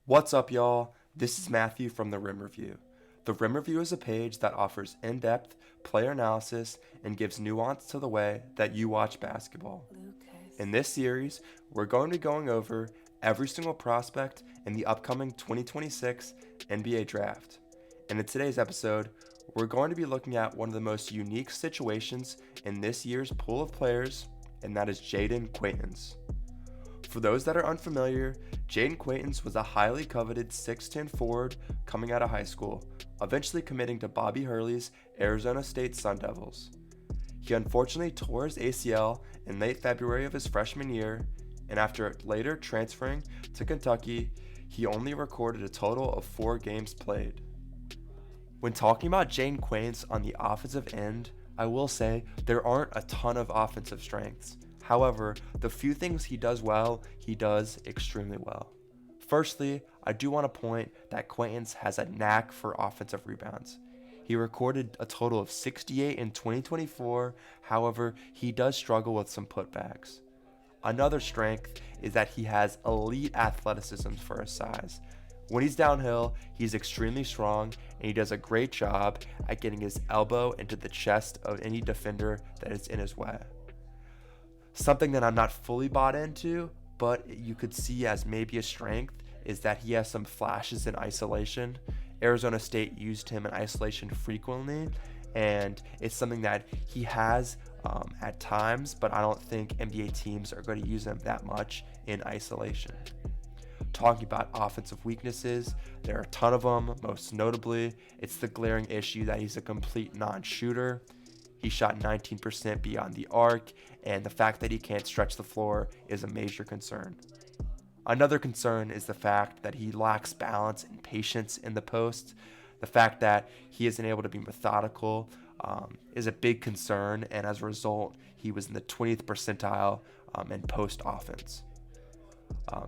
What's up, y'all? This is Matthew from the Rim Review. The Rim Review is a page that offers in-depth player analysis and gives nuance to the way that you watch basketball. In this series, we're going to be going over every single prospect in the upcoming 2026 NBA Draft. And in today's episode, we're going to be looking at one of the most unique situations in this year's pool of players, and that is Jayden Quaintance. For those that are unfamiliar, Jayden Quaintance was a highly coveted 6'10 forward coming out of high school, eventually committing to Bobby Hurley's Arizona State Sun Devils. He unfortunately tore his ACL in late February of his freshman year, and after later transferring to Kentucky, he only recorded a total of 4 games played. When talking about Jayden Quaintance on the offensive end, I will say there aren't a ton of offensive strengths. However, the few things he does well, he does extremely well. Firstly, I do want to point that Quaintance has a knack for offensive rebounds. He recorded a total of 68 in 2024, however, he does struggle with some putbacks. Another strength is that he has elite athleticism for his size. When he's downhill, he's extremely strong, and he does a great job at getting his elbow into the chest of any defender that is in his way. Something that I'm not fully bought into, but you could see as maybe a strength, is that he has some flashes in isolation. Arizona State used him in isolation frequently, and it's something that he has at times, but I don't think NBA teams are going to use him that much in isolation. Talking about offensive weaknesses, there are a ton of them. Most notably, it's the glaring issue that he's a complete non-shooter. He shot 19% beyond the arc, and the fact that he can't stretch the floor is a major concern. Another concern is the fact that he lacks balance and patience in the post. The fact that he isn't able to be methodical is a big concern, and as a result, he was in the 20th percentile in post offense.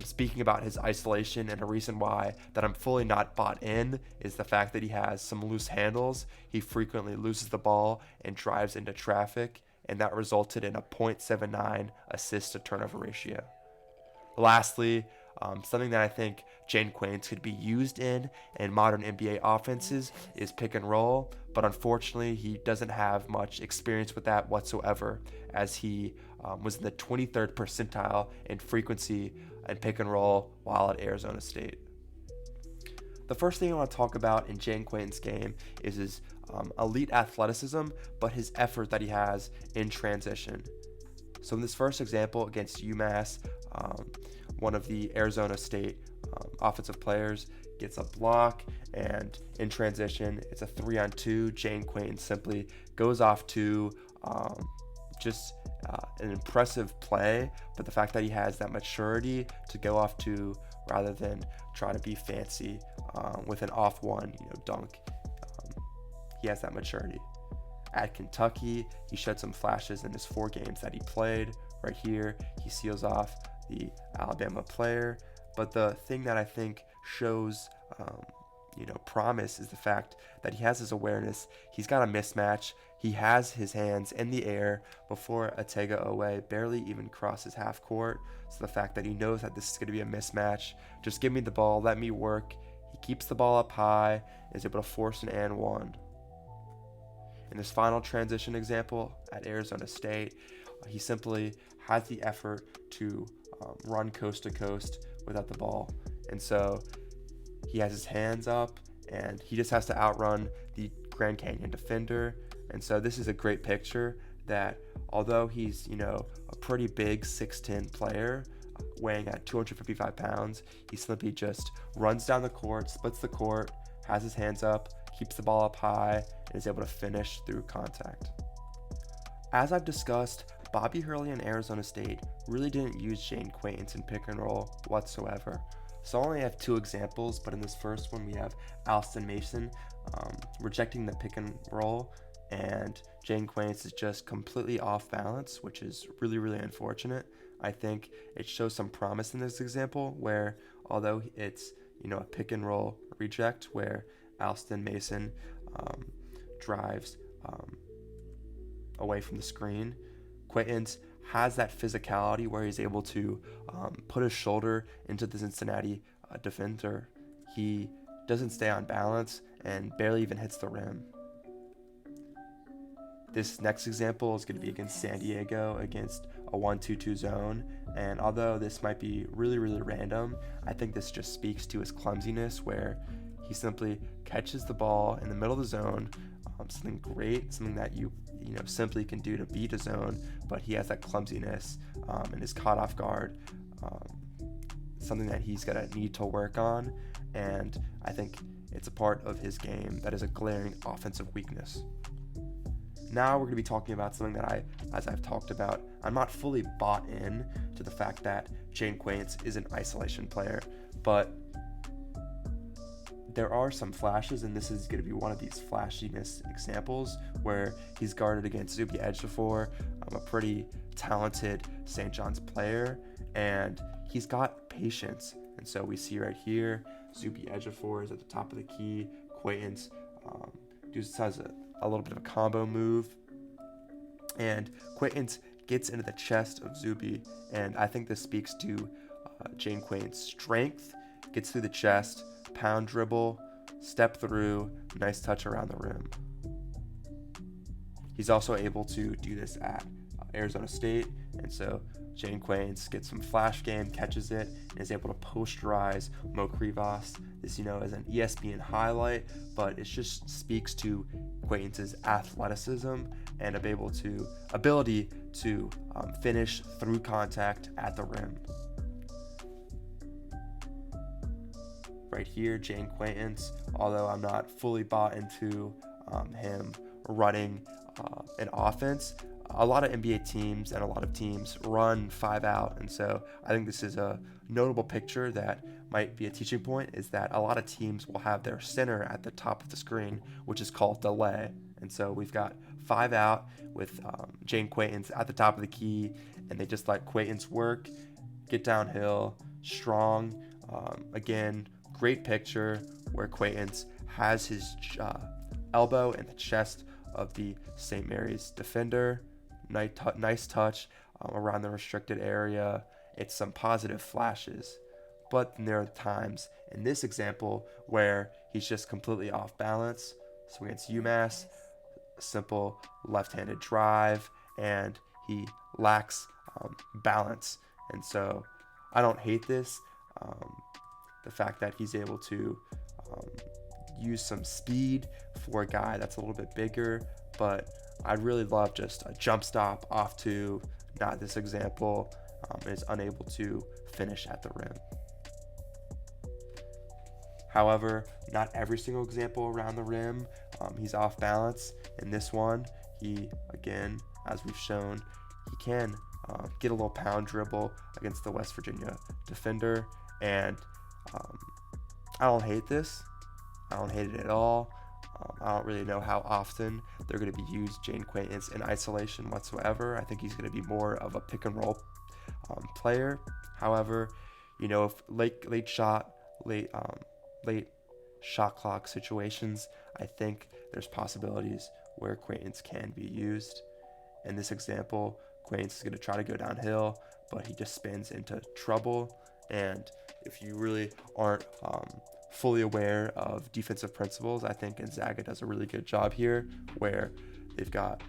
Speaking about his isolation, and a reason why that I'm fully not bought in is the fact that he has some loose handles. He frequently loses the ball and drives into traffic, and that resulted in a .79 assist to turnover ratio. Lastly, something that I think Jayden Quaintance could be used in modern NBA offenses is pick and roll, but unfortunately he doesn't have much experience with that whatsoever, as he was in the 23rd percentile in frequency and pick and roll while at Arizona State. The first thing I want to talk about in Jayden Quaintance's game is his elite athleticism, but his effort that he has in transition. So in this first example against UMass, one of the Arizona State offensive players gets a block, and in transition, it's a 3-on-2. Jayden Quaintance simply goes off to an impressive play, but the fact that he has that maturity to go off to rather than try to be fancy with an off one, dunk, he has that maturity. At Kentucky, he showed some flashes in his 4 games that he played. Right here, he seals off the Alabama player, but the thing that I think shows promise is the fact that he has his awareness. He's got a mismatch. He has his hands in the air before Atega Owe barely even crosses half court. So the fact that he knows that this is going to be a mismatch, just give me the ball, let me work. He keeps the ball up high, is able to force an and one. In this final transition example at Arizona State, he simply has the effort to run coast to coast without the ball. And so he has his hands up, and he just has to outrun the Grand Canyon defender. And so this is a great picture that although he's, a pretty big 6'10 player, weighing at 255 pounds, he simply just runs down the court, splits the court, has his hands up, keeps the ball up high, and is able to finish through contact. As I've discussed, Bobby Hurley and Arizona State really didn't use Jayden Quaintance in pick and roll whatsoever. So I only have 2 examples, but in this first one we have Alston Mason rejecting the pick and roll, and Jayden Quaintance is just completely off balance, which is really, really unfortunate. I think it shows some promise in this example where, although it's a pick and roll reject where Alston Mason drives away from the screen, Quaintance has that physicality where he's able to put his shoulder into the Cincinnati a defender. He doesn't stay on balance and barely even hits the rim. This next example is going to be against San Diego against a 1-2-2 zone. And although this might be really, really random, I think this just speaks to his clumsiness, where he simply catches the ball in the middle of the zone, something great, something that you simply can do to beat a zone, but he has that clumsiness and is caught off guard, something that he's going to need to work on. And I think it's a part of his game that is a glaring offensive weakness. Now we're going to be talking about something that as I've talked about, I'm not fully bought in to the fact that Jayden Quaintance is an isolation player, but there are some flashes, and this is going to be one of these flashiness examples where he's guarded against Zuby Ejiofor, a pretty talented St. John's player, and he's got patience. And so we see right here, Zuby Ejiofor is at the top of the key. Quaintance has a little bit of a combo move, and Quaintance gets into the chest of Zuby, and I think this speaks to Jayden Quaintance's strength. Gets through the chest, pound dribble, step through, nice touch around the rim. He's also able to do this at Arizona State, and so Jayden Quaintance gets some flash game, catches it, and is able to posterize Mo Krivas. This, is an ESPN highlight, but it just speaks to Quaintance's athleticism and ability to finish through contact at the rim. Right here, Jayden Quaintance, although I'm not fully bought into him running an offense, a lot of NBA teams and a lot of teams run 5 out, and so I think this is a notable picture that might be a teaching point, is that a lot of teams will have their center at the top of the screen, which is called delay. And so we've got 5 out with Jayden Quaintance at the top of the key, and they just let Quaintance work, get downhill, strong. Again, great picture where Quaintance has his elbow in the chest of the St. Mary's defender. Nice touch around the restricted area. It's some positive flashes. But then there are times in this example where he's just completely off balance. So against UMass, simple left-handed drive, and he lacks balance. And so I don't hate this. The fact that he's able to use some speed for a guy that's a little bit bigger, but I'd really love just a jump stop off to, not this example, is unable to finish at the rim. However, not every single example around the rim, he's off balance. In this one, he, again, as we've shown, he can get a little pound dribble against the West Virginia defender, and I don't hate this. I don't hate it at all. I don't really know how often they're going to be used Jayden Quaintance in isolation whatsoever. I think he's going to be more of a pick and roll player. However, if late shot clock situations, I think there's possibilities where Quaintance can be used. In this example, Quaintance is going to try to go downhill, but he just spins into trouble. And if you really aren't fully aware of defensive principles, I think Gonzaga does a really good job here, where they've got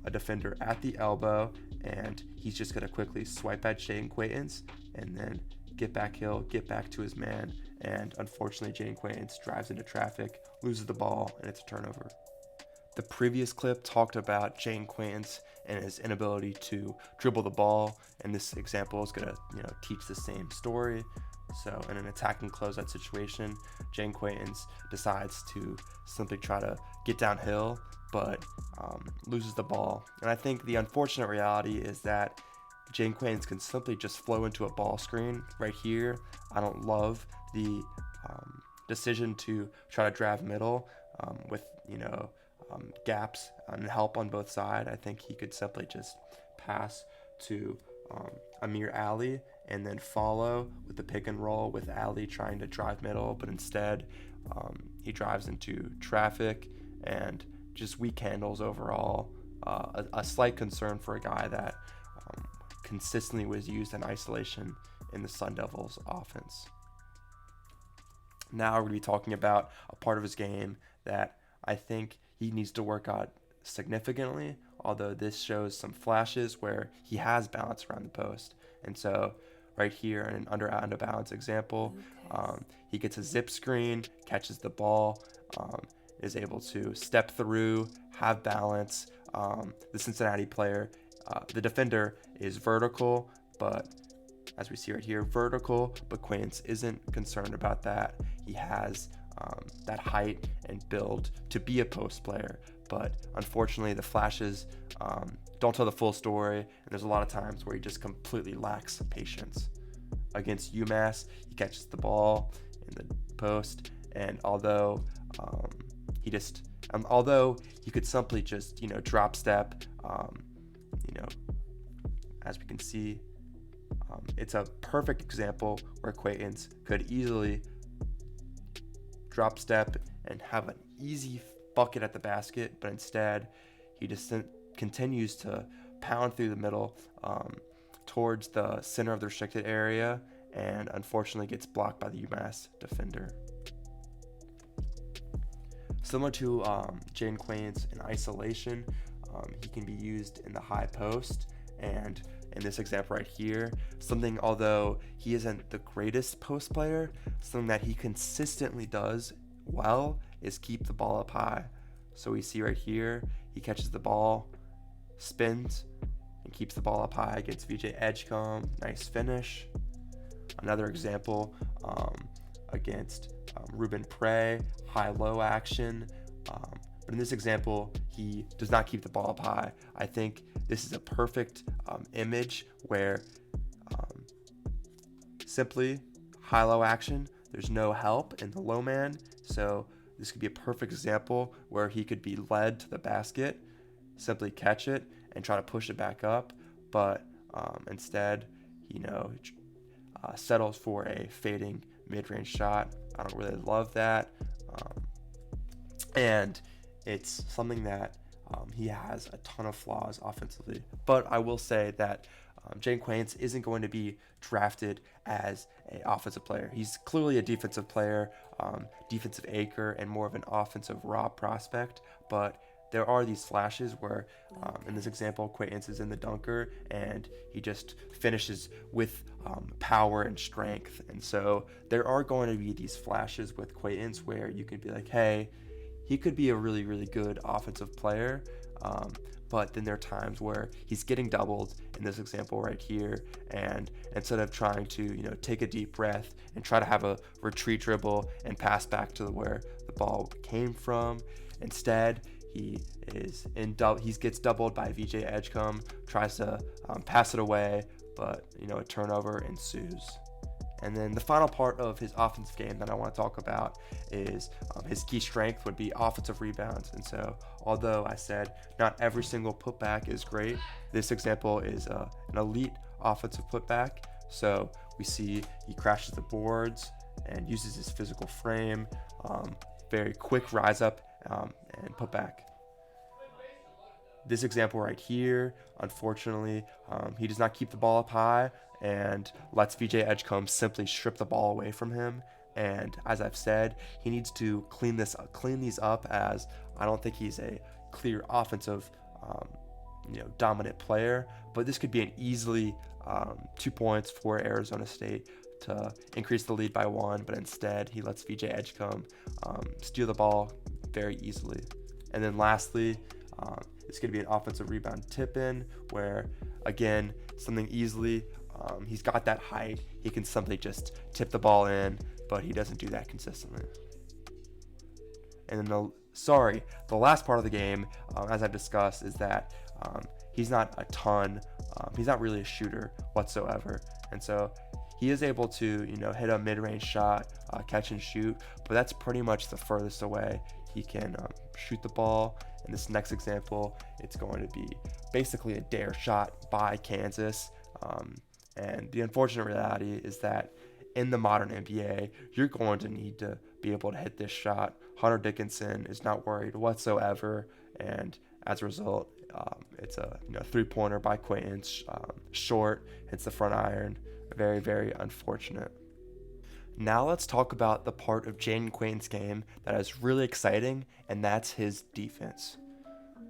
a defender at the elbow, and he's just going to quickly swipe at Jayden Quaintance and then get back to his man. And unfortunately, Jayden Quaintance drives into traffic, loses the ball, and it's a turnover. The previous clip talked about Jayden Quaintance and his inability to dribble the ball, and this example is going to teach the same story. So in an attacking closeout situation, Jayden Quaintance decides to simply try to get downhill, but loses the ball. And I think the unfortunate reality is that Jayden Quaintance can simply just flow into a ball screen right here. I don't love the decision to try to drive middle with gaps and help on both sides. I think he could simply just pass to Amir Ali and then follow with the pick and roll with Ali trying to drive middle, but instead he drives into traffic and just weak handles overall. A slight concern for a guy that consistently was used in isolation in the Sun Devils offense. Now we're going to be talking about a part of his game that I think he needs to work on significantly, although this shows some flashes where he has balance around the post. And so right here in an under balance example, he gets a zip screen, catches the ball, is able to step through, have balance. The Cincinnati player, the defender is vertical, but as we see right here, vertical, but Quaintance isn't concerned about that. He has that height and build to be a post player, but unfortunately the flashes don't tell the full story, and there's a lot of times where he just completely lacks patience. Against UMass, he catches the ball in the post, and although he could simply just drop step, as we can see, it's a perfect example where Quaintance could easily drop step and have an easy bucket at the basket, but instead he just continues to pound through the middle towards the center of the restricted area, and unfortunately gets blocked by the UMass defender. Similar to Jayden Quaintance in isolation, he can be used in the high post, and in this example right here, although he isn't the greatest post player, something that he consistently does well is keep the ball up high. So we see right here, he catches the ball, spins, and keeps the ball up high against VJ Edgecombe. Nice finish. Another example against Ruben Prey, high-low action. But in this example, he does not keep the ball up high. I think this is a perfect image where simply high-low action, there's no help in the low man. So this could be a perfect example where he could be led to the basket, simply catch it, and try to push it back up. But instead, settles for a fading mid-range shot. I don't really love that. And it's something that he has a ton of flaws offensively. But I will say that Jayden Quaintance isn't going to be drafted as an offensive player. He's clearly a defensive player, defensive acre, and more of an offensive raw prospect. But there are these flashes where, in this example, Quaintance is in the dunker and he just finishes with power and strength. And so there are going to be these flashes with Quaintance where you can be like, hey, he could be a really, really good offensive player. But then there are times where he's getting doubled in this example right here, and instead of trying to take a deep breath and try to have a retreat dribble and pass back to where the ball came from, instead he gets doubled by VJ Edgecombe, tries to pass it away, but a turnover ensues. And then the final part of his offensive game that I want to talk about is his key strength would be offensive rebounds. And so although I said not every single putback is great, this example is an elite offensive putback. So we see he crashes the boards and uses his physical frame, very quick rise up and putback. This example right here, unfortunately, he does not keep the ball up high and lets VJ Edgecombe simply strip the ball away from him. And as I've said, he needs to clean these up, as I don't think he's a clear offensive, dominant player. But this could be an easily 2 points for Arizona State to increase the lead by 1. But instead, he lets VJ Edgecombe steal the ball very easily. And then lastly, it's going to be an offensive rebound tip-in where, again, something easily, he's got that height. He can simply just tip the ball in, but he doesn't do that consistently. And then the last part of the game, as I've discussed, is that he's not he's not really a shooter whatsoever. And so he is able to, hit a mid-range shot, catch and shoot, but that's pretty much the furthest away he can shoot the ball. In this next example, it's going to be basically a dare shot by Kansas. And the unfortunate reality is that in the modern NBA, you're going to need to be able to hit this shot. Hunter Dickinson is not worried whatsoever, and as a result, it's a 3-pointer by Quaintance, short, hits the front iron. Very, very unfortunate. Now let's talk about the part of Jayden Quaintance's game that is really exciting, and that's his defense.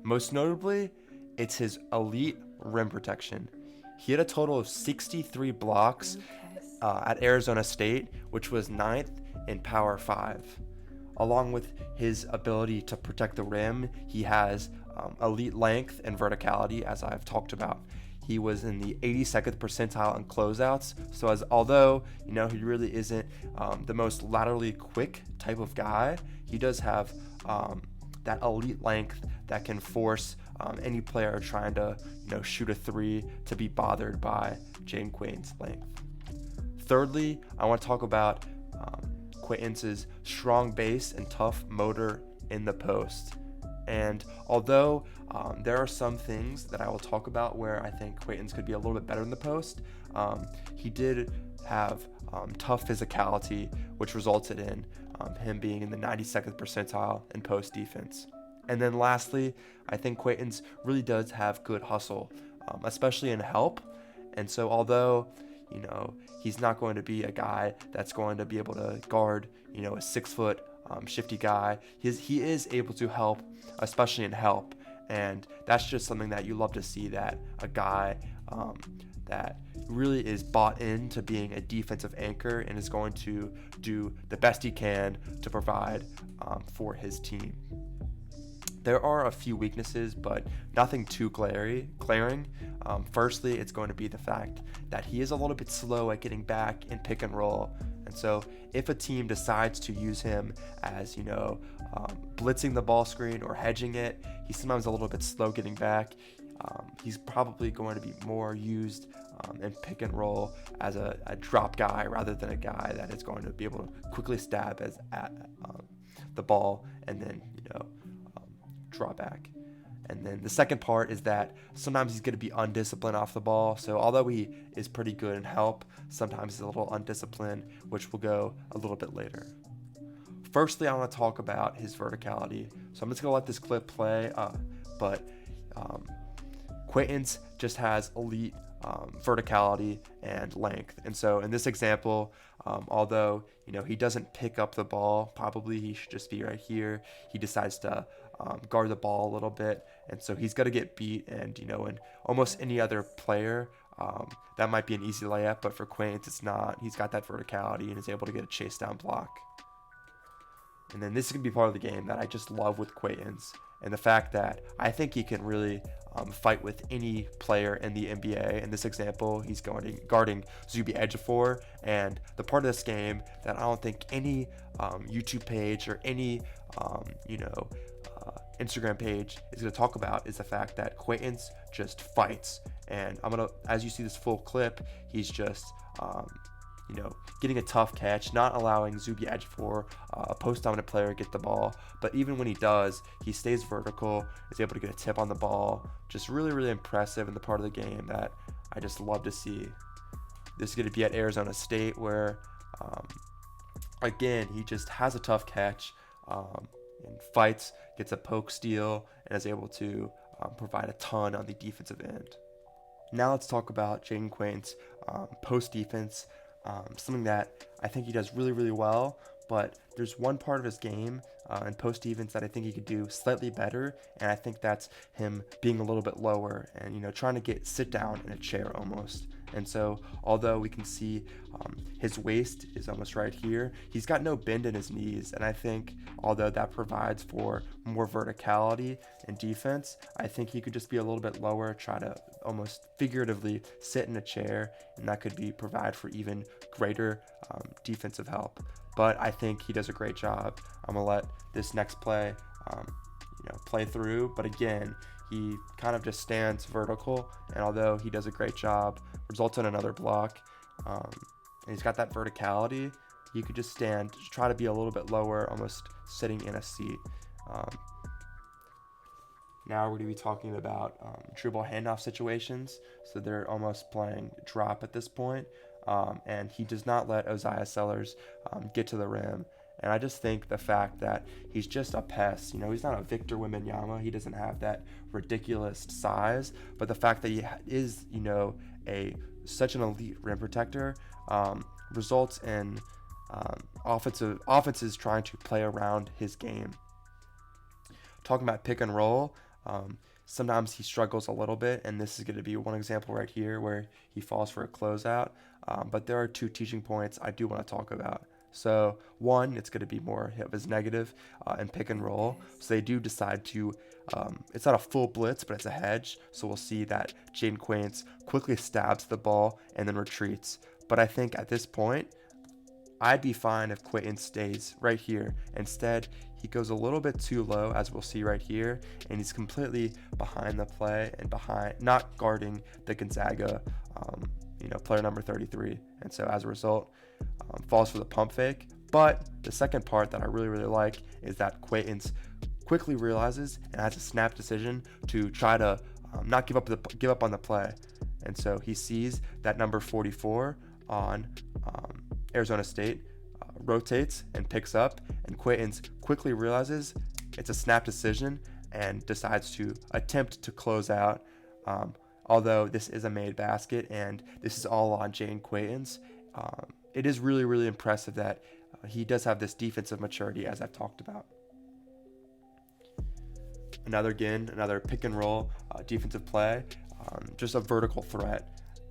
Most notably, it's his elite rim protection. He had a total of 63 blocks at Arizona State, which was 9th in Power 5. Along with his ability to protect the rim, he has elite length and verticality, as I've talked about. He was in the 82nd percentile in closeouts, so although he really isn't the most laterally quick type of guy, he does have that elite length that can force any player trying to shoot a three to be bothered by Jayden Quaintance's length. Thirdly, I want to talk about Quaintance's strong base and tough motor in the post. And although there are some things that I will talk about where I think Quaintance could be a little bit better in the post, he did have tough physicality, which resulted in him being in the 92nd percentile in post defense. And then lastly, I think Quaintance really does have good hustle, especially in help. And so although he's not going to be a guy that's going to be able to guard a 6 foot shifty guy, he is able to help, especially in help. And that's just something that you love to see, that a guy that really is bought into being a defensive anchor and is going to do the best he can to provide for his team. There are a few weaknesses, but nothing too glaring. Firstly, it's going to be the fact that he is a little bit slow at getting back in pick and roll. And so if a team decides to use him as, blitzing the ball screen or hedging it, he's sometimes a little bit slow getting back. He's probably going to be more used in pick and roll as a drop guy rather than a guy that is going to be able to quickly stab at the ball and then, draw back. And then the second part is that sometimes he's going to be undisciplined off the ball. So although he is pretty good in help, sometimes he's a little undisciplined, which will go a little bit later. Firstly, I want to talk about his verticality. So I'm just going to let this clip play, but Quaintance just has elite verticality and length. And so in this example, although he doesn't pick up the ball, probably he should just be right here, he decides to guard the ball a little bit, and so he's got to get beat. And in almost any other player, that might be an easy layup, but for Quaintance it's not. He's got that verticality and is able to get a chase down block. And then this is going to be part of the game that I just love with Quaintance, and the fact that I think he can really fight with any player in the NBA. In this example, he's guarding Zuby Ejiofor, and the part of this game that I don't think any YouTube page or any Instagram page is going to talk about is the fact that Quaintance just fights. And as you see this full clip, he's just getting a tough catch, not allowing Zuby Ejiofor, a post-dominant player, get the ball. But even when he does, he stays vertical, is able to get a tip on the ball. Just really, really impressive in the part of the game that I just love to see. This is going to be at Arizona State, where, again, he just has a tough catch and fights, gets a poke steal, and is able to provide a ton on the defensive end. Now let's talk about Jayden Quaintance post-defense. Something that I think he does really, really well, but there's one part of his game in post defense that I think he could do slightly better, and I think that's him being a little bit lower and trying to sit down in a chair almost. And so although we can see his waist is almost right here, he's got no bend in his knees, and I think although that provides for more verticality in defense, I think he could just be a little bit lower, try to almost figuratively sit in a chair, and that could provide for even greater defensive help. But I think he does a great job. I'm gonna let this next play play through, but again, he kind of just stands vertical, and although he does a great job, results in another block, and he's got that verticality, he could just stand, try to be a little bit lower, almost sitting in a seat. Now we're going to be talking about dribble handoff situations, so they're almost playing drop at this point, and he does not let Ozziah Sellers get to the rim. And I just think the fact that he's just a pest, he's not a Victor Wembanyama, he doesn't have that ridiculous size, but the fact that he is, such an elite rim protector results in offenses trying to play around his game. Talking about pick and roll, sometimes he struggles a little bit, and this is going to be one example right here where he falls for a closeout. But there are 2 teaching points I do want to talk about. So one, it's going to be more of his negative in pick and roll. So they do decide to, it's not a full blitz, but it's a hedge. So we'll see that Jayden Quaintance quickly stabs the ball and then retreats. But I think at this point, I'd be fine if Quaintance stays right here. Instead, he goes a little bit too low, as we'll see right here, and he's completely behind the play and not guarding the Gonzaga, player number 33. And so as a result, falls for the pump fake. But the second part that I really, really like is that Quaintance quickly realizes and has a snap decision to try to not give up on the play. And so he sees that number 44 on Arizona State rotates and picks up, and Quaintance quickly realizes it's a snap decision and decides to attempt to close out. Although this is a made basket and this is all on Jayden Quaintance, it is really, really impressive that he does have this defensive maturity, as I've talked about. Another pick and roll defensive play, just a vertical threat.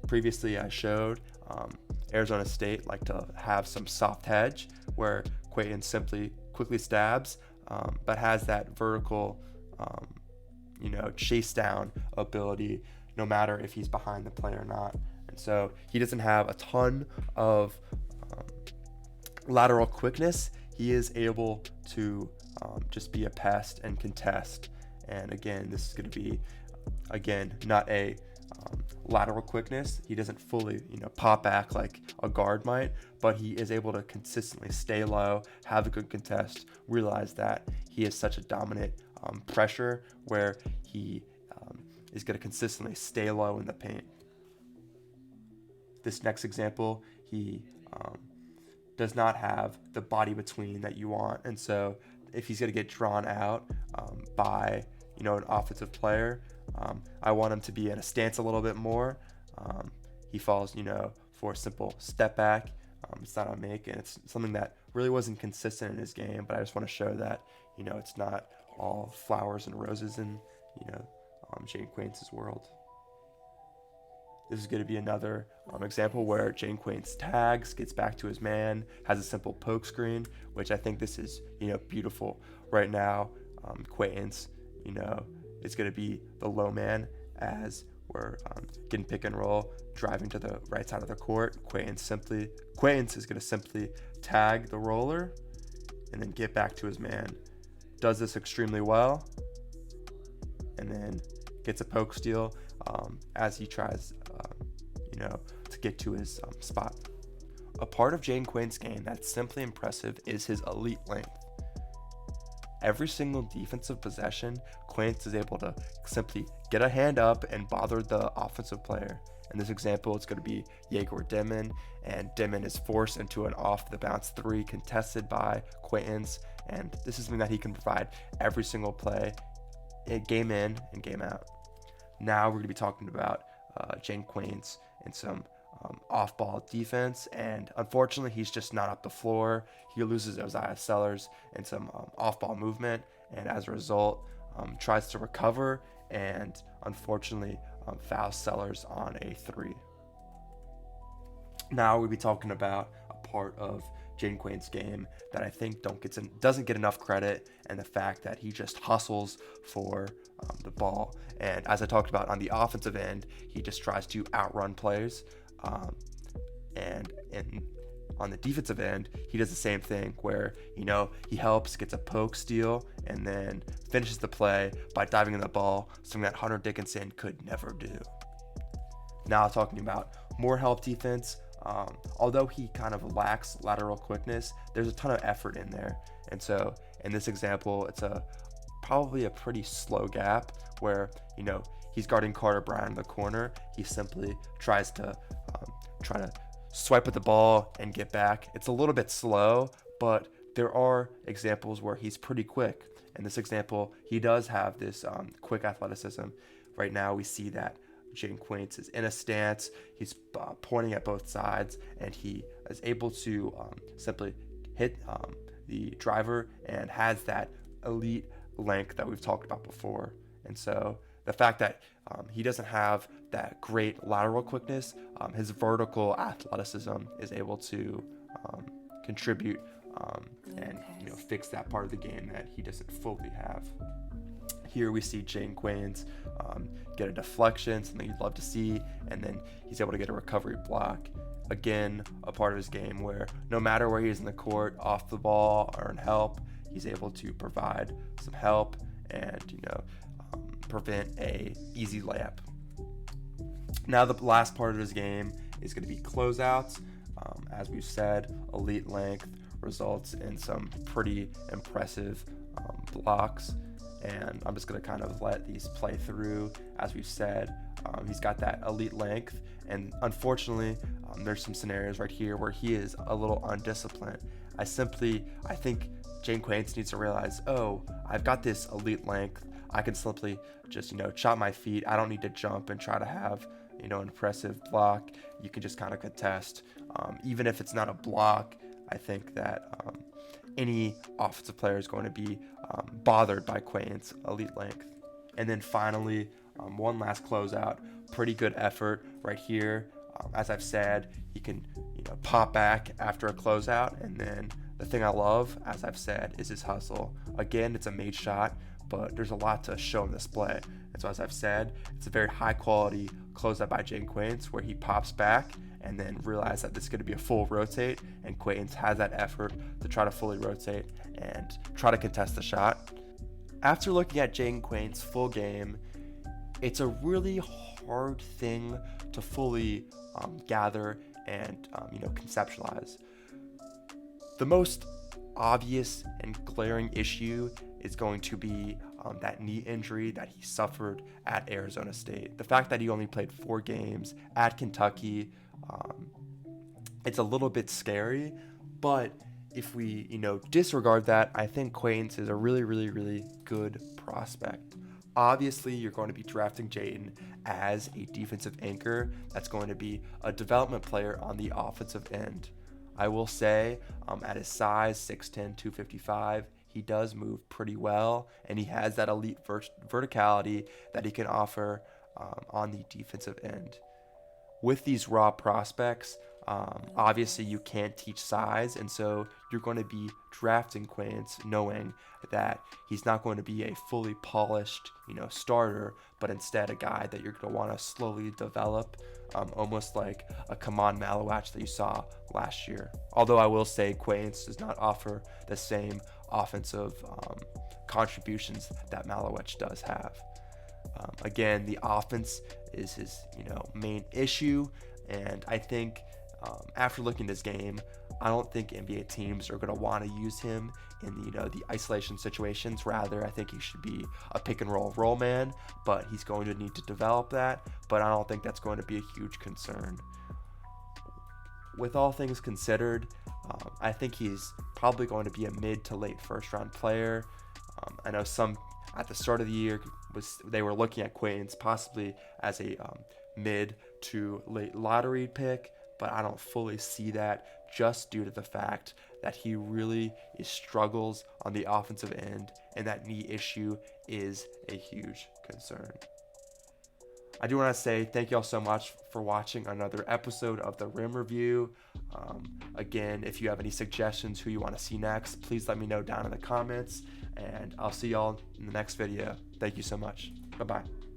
Previously I showed Arizona State like to have some soft hedge where Quaintance simply quickly stabs, but has that vertical, chase down ability no matter if he's behind the play or not. And so he doesn't have a ton of lateral quickness. He is able to just be a pest and contest. And again, this is going to be, not a lateral quickness. He doesn't fully, pop back like a guard might, but he is able to consistently stay low, have a good contest, realize that he is such a dominant pressure where he is going to consistently stay low in the paint. This next example, he does not have the body between that you want, and so if he's going to get drawn out by an offensive player, I want him to be in a stance a little bit more. He falls, for a simple step back. It's not a make, and it's something that really wasn't consistent in his game, but I just want to show that, it's not all flowers and roses in, Jayden Quaintance's world. This is going to be another example where Jayden Quaintance tags, gets back to his man, has a simple poke screen, which I think this is, beautiful. Right now, Quaintance, is going to be the low man as we're getting pick and roll, driving to the right side of the court. Quaintance is going to simply tag the roller and then get back to his man. Does this extremely well, and then gets a poke steal as he tries, to get to his spot. A part of Jayden Quaintance's game that's simply impressive is his elite length. Every single defensive possession, Quaintance is able to simply get a hand up and bother the offensive player. In this example, it's going to be Jaeger Dimon, and Dimon is forced into an off-the-bounce 3 contested by Quaintance, and this is something that he can provide every single play, game in and game out. Now we're going to be talking about Jayden Quaintance and some off-ball defense, and unfortunately he's just not up the floor. He loses Isaiah Sellers and some off-ball movement, and as a result tries to recover and unfortunately fouls Sellers on a 3. Now we'll be talking about a part of Jayden Quaintance's game that I think doesn't get enough credit, and the fact that he just hustles for the ball. And as I talked about on the offensive end, he just tries to outrun players. And on the defensive end, he does the same thing where, he helps, gets a poke steal, and then finishes the play by diving in the ball, something that Hunter Dickinson could never do. Now talking about more help defense, although he kind of lacks lateral quickness, there's a ton of effort in there. And so in this example, it's probably a pretty slow gap where, he's guarding Carter Bryant in the corner. He simply tries to swipe at the ball and get back. It's a little bit slow, but there are examples where he's pretty quick. In this example, he does have this quick athleticism. Right now, we see that Jayden Quaintance is in a stance, he's pointing at both sides, and he is able to simply hit the driver and has that elite length that we've talked about before. And so the fact that he doesn't have that great lateral quickness, his vertical athleticism is able to contribute and fix that part of the game that he doesn't fully have. Here we see Jayden Quaintance get a deflection, something you'd love to see, and then he's able to get a recovery block. Again, a part of his game where no matter where he is in the court, off the ball or in help, he's able to provide some help and prevent a easy layup. Now the last part of his game is going to be closeouts. As we've said, elite length results in some pretty impressive blocks. And I'm just going to kind of let these play through. As we've said, he's got that elite length. And unfortunately, there's some scenarios right here where he is a little undisciplined. I think Jayden Quaintance needs to realize, I've got this elite length. I can simply just, chop my feet. I don't need to jump and try to have, an impressive block. You can just kind of contest. Even if it's not a block, I think that any offensive player is going to be bothered by Quaintance's elite length. And then finally, one last closeout. Pretty good effort right here. As I've said, he can pop back after a closeout. And then the thing I love, as I've said, is his hustle. Again, it's a made shot, but there's a lot to show and display. And so as I've said, it's a very high quality closeout by Jayden Quaintance where he pops back and then realize that this is going to be a full rotate, and Quaintance has that effort to try to fully rotate and try to contest the shot. After looking at Jayden Quaintance's full game, it's a really hard thing to fully gather and conceptualize. The most obvious and glaring issue is going to be that knee injury that he suffered at Arizona State. The fact that he only played 4 games at Kentucky, it's a little bit scary, but if we, disregard that, I think Quaintance is a really, really, really good prospect. Obviously, you're going to be drafting Jayden as a defensive anchor. That's going to be a development player on the offensive end. I will say, at his size, 6'10", 255, he does move pretty well, and he has that elite verticality that he can offer on the defensive end. With these raw prospects, obviously you can't teach size, and so you're going to be drafting Quaintance knowing that he's not going to be a fully polished, starter, but instead a guy that you're going to want to slowly develop, almost like a Kaman Malawach that you saw last year. Although I will say Quaintance does not offer the same offensive contributions that Malawach does have. Again, the offense is his main issue, and I think after looking at his game, I don't think NBA teams are going to want to use him in the isolation situations. Rather, I think he should be a pick and roll man, but he's going to need to develop that, but I don't think that's going to be a huge concern. With all things considered, I think he's probably going to be a mid to late first round player. I know some at the start of the year they were looking at Quaintance possibly as a mid to late lottery pick, but I don't fully see that just due to the fact that he really struggles on the offensive end, and that knee issue is a huge concern. I do want to say thank you all so much for watching another episode of the Rim Review. Again, if you have any suggestions who you want to see next, please let me know down in the comments, and I'll see y'all in the next video. Thank you so much. Bye-bye.